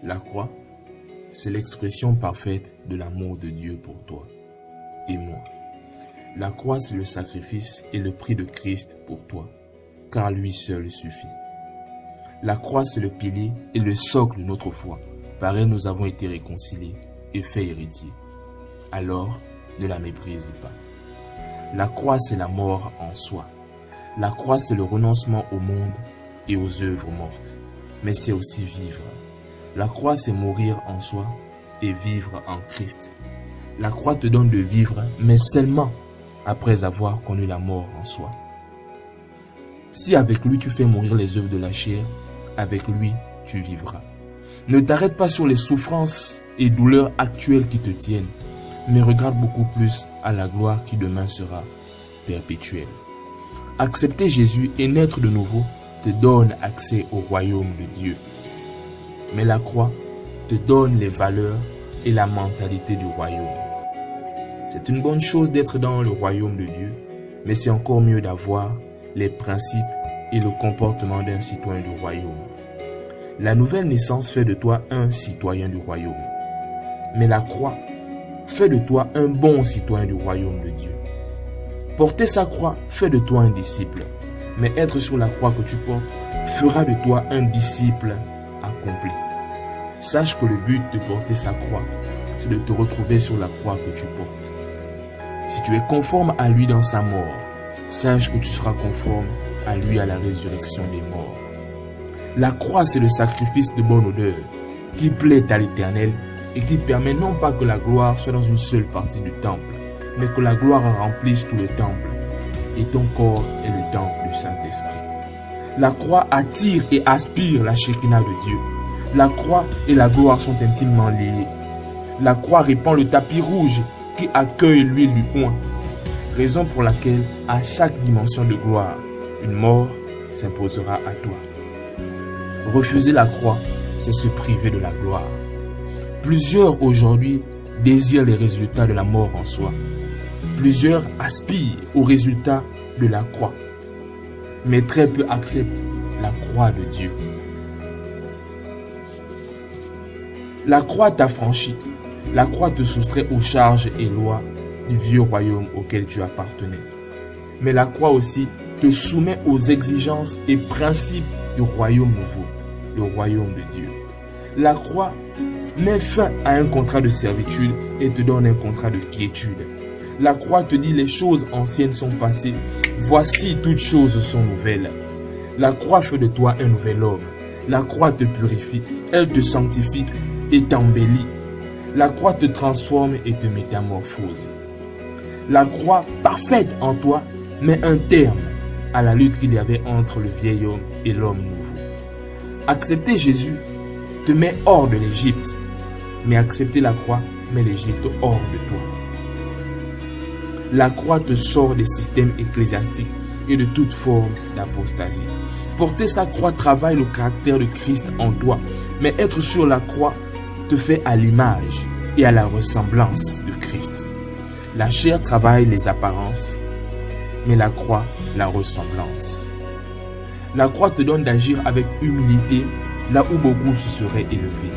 La croix, c'est l'expression parfaite de l'amour de Dieu pour toi et moi. La croix, c'est le sacrifice et le prix de Christ pour toi, car lui seul suffit. La croix, c'est le pilier et le socle de notre foi. Par elle, nous avons été réconciliés et faits héritiers. Alors, ne la méprise pas. La croix, c'est la mort en soi. La croix, c'est le renoncement au monde et aux œuvres mortes. Mais c'est aussi vivre. La croix, c'est mourir en soi et vivre en Christ. La croix te donne de vivre, mais seulement après avoir connu la mort en soi. Si avec lui tu fais mourir les œuvres de la chair, avec lui tu vivras. Ne t'arrête pas sur les souffrances et douleurs actuelles qui te tiennent, mais regarde beaucoup plus à la gloire qui demain sera perpétuelle. Accepter Jésus et naître de nouveau te donne accès au royaume de Dieu. Mais la croix te donne les valeurs et la mentalité du royaume. C'est une bonne chose d'être dans le royaume de Dieu, mais c'est encore mieux d'avoir les principes et le comportement d'un citoyen du royaume. La nouvelle naissance fait de toi un citoyen du royaume. Mais la croix fait de toi un bon citoyen du royaume de Dieu. Porter sa croix fait de toi un disciple, mais être sur la croix que tu portes fera de toi un disciple accompli. Sache que le but de porter sa croix, c'est de te retrouver sur la croix que tu portes. Si tu es conforme à lui dans sa mort, sache que tu seras conforme à lui à la résurrection des morts. La croix, c'est le sacrifice de bonne odeur qui plaît à l'Éternel et qui permet non pas que la gloire soit dans une seule partie du temple, mais que la gloire remplisse tout le temple. Et ton corps est le temple du Saint-Esprit. La croix attire et aspire la Shekinah de Dieu. La croix et la gloire sont intimement liées. La croix répand le tapis rouge qui accueille l'huile du oint. Raison pour laquelle, à chaque dimension de gloire, une mort s'imposera à toi. Refuser la croix, c'est se priver de la gloire. Plusieurs aujourd'hui désirent les résultats de la mort en soi. Plusieurs aspirent aux résultats de la croix. Mais très peu acceptent la croix de Dieu. La croix t'affranchit. La croix te soustrait aux charges et lois du vieux royaume auquel tu appartenais. Mais la croix aussi te soumet aux exigences et principes du royaume nouveau, le royaume de Dieu. La croix met fin à un contrat de servitude et te donne un contrat de quiétude. La croix te dit les choses anciennes sont passées, voici toutes choses sont nouvelles. La croix fait de toi un nouvel homme. La croix te purifie, elle te sanctifie et t'embellit. La croix te transforme et te métamorphose. La croix parfaite en toi met un terme à la lutte qu'il y avait entre le vieil homme et l'homme nouveau. Accepter Jésus te met hors de l'Égypte, mais accepter la croix met l'Égypte hors de toi. La croix te sort des systèmes ecclésiastiques et de toute forme d'apostasie. Porter sa croix travaille le caractère de Christ en toi, mais être sur la croix te fait à l'image et à la ressemblance de Christ. La chair travaille les apparences, mais la croix, la ressemblance. La croix te donne d'agir avec humilité là où beaucoup se seraient élevés.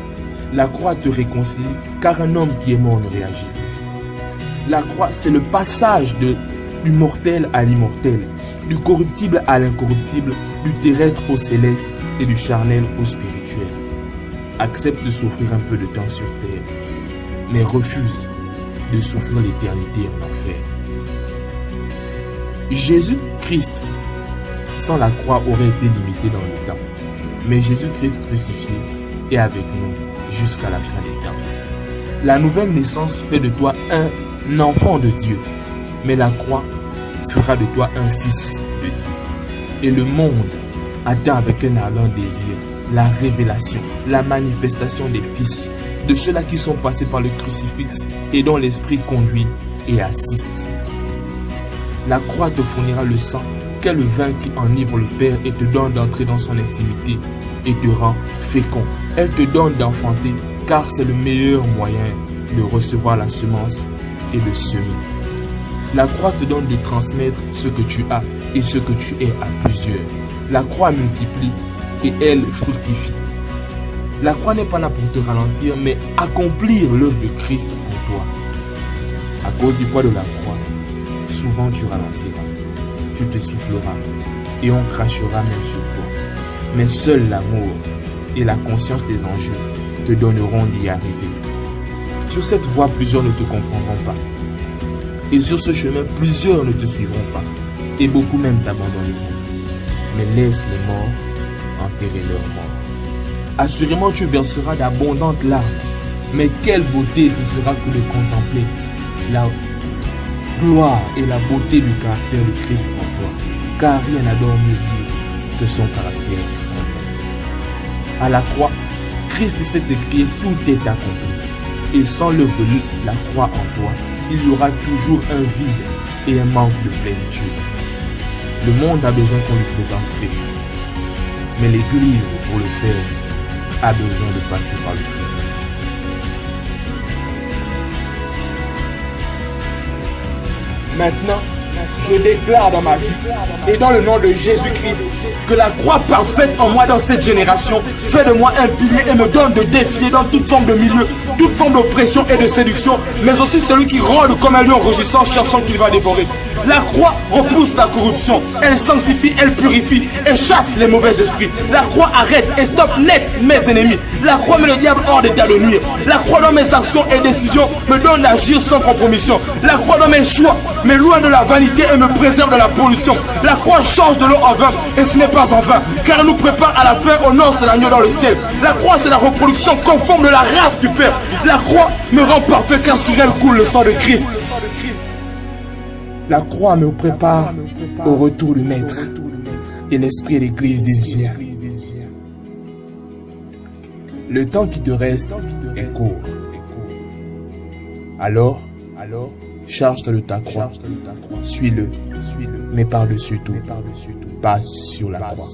La croix te réconcilie car un homme qui est mort ne réagit plus. La croix, c'est le passage du mortel à l'immortel, du corruptible à l'incorruptible, du terrestre au céleste et du charnel au spirituel. Accepte de souffrir un peu de temps sur terre, mais refuse de souffrir l'éternité en enfer. Jésus-Christ, sans la croix, aurait été limité dans le temps. Mais Jésus-Christ crucifié est avec nous jusqu'à la fin des temps. La nouvelle naissance fait de toi un enfant de Dieu, mais la croix fera de toi un fils de Dieu. Et le monde attend avec un ardent désir la révélation, la manifestation des fils, de ceux-là qui sont passés par le crucifix et dont l'Esprit conduit et assiste. La croix te fournira le sang, qu'est le vin qui enivre le Père et te donne d'entrer dans son intimité et te rend fécond. Elle te donne d'enfanter, car c'est le meilleur moyen de recevoir la semence et de semer. La croix te donne de transmettre ce que tu as et ce que tu es à plusieurs. La croix multiplie et elle fructifie. La croix n'est pas là pour te ralentir, mais accomplir l'œuvre de Christ en toi. À cause du poids de la croix, souvent tu ralentiras, tu t'essouffleras et on crachera même sur toi. Mais seul l'amour et la conscience des enjeux te donneront d'y arriver. Sur cette voie, plusieurs ne te comprendront pas. Et sur ce chemin, plusieurs ne te suivront pas. Et beaucoup même t'abandonneront. Mais laisse les morts enterrer leurs morts. Assurément, tu verseras d'abondantes larmes. Mais quelle beauté ce sera que de contempler la gloire et la beauté du caractère de Christ en toi. Car rien n'a dormi que son caractère en toi. À la croix, Christ s'est écrit, tout est accompli. Et sans l'œuvre de la croix en toi, il y aura toujours un vide et un manque de plénitude. Le monde a besoin qu'on lui présente Christ. Mais l'Église, pour le faire, a besoin de passer par le crucifix. Maintenant, je déclare dans ma vie et dans le nom de Jésus-Christ que la croix parfaite en moi dans cette génération fait de moi un pilier et me donne de défier dans toute forme de milieu, toute forme d'oppression et de séduction, mais aussi celui qui rôde comme un lion rugissant cherchant qu'il va dévorer. La croix repousse la corruption, elle sanctifie, elle purifie et chasse les mauvais esprits. La croix arrête et stoppe net mes ennemis. La croix met le diable hors d'état de nuire. La croix dans mes actions et décisions me donne d'agir sans compromission. La croix dans mes choix me loin de la vanité et me préserve de la pollution. La croix change de l'eau en vin et ce n'est pas en vain, car elle nous prépare à la fin aux noces de l'agneau dans le ciel. La croix c'est la reproduction conforme de la race du Père. La croix me rend parfait car sur elle coule le sang de Christ. La croix me prépare au retour du Maître et l'Esprit et l'Église disent viens. Le temps qui te reste est court. Alors, charge-toi de ta croix, suis-le, mais par-dessus tout, passe sur la croix.